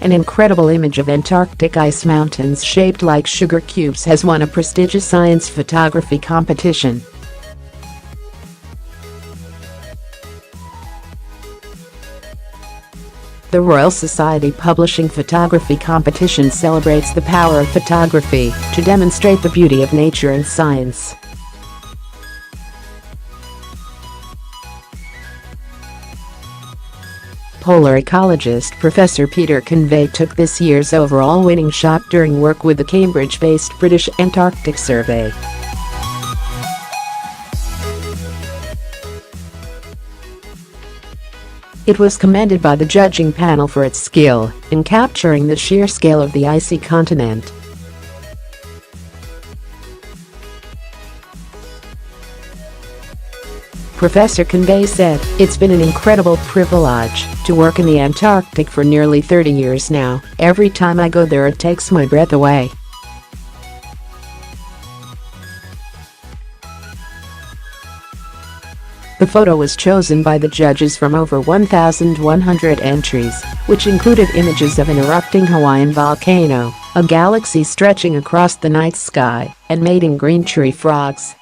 An incredible image of Antarctic ice mountains shaped like sugar cubes has won a prestigious science photography competition. The Royal Society Publishing Photography Competition celebrates the power of photography to demonstrate the beauty of nature and science. Polar ecologist Professor Peter Convey took this year's overall winning shot during work with the Cambridge-based British Antarctic Survey. It was commended by the judging panel for its skill in capturing the sheer scale of the icy continent. Professor Convey said, "It's been an incredible privilege to work in the Antarctic for nearly 30 years now. Every time I go there it takes my breath away." The photo was chosen by the judges from over 1,100 entries, which included images of an erupting Hawaiian volcano, a galaxy stretching across the night sky, and mating green tree frogs.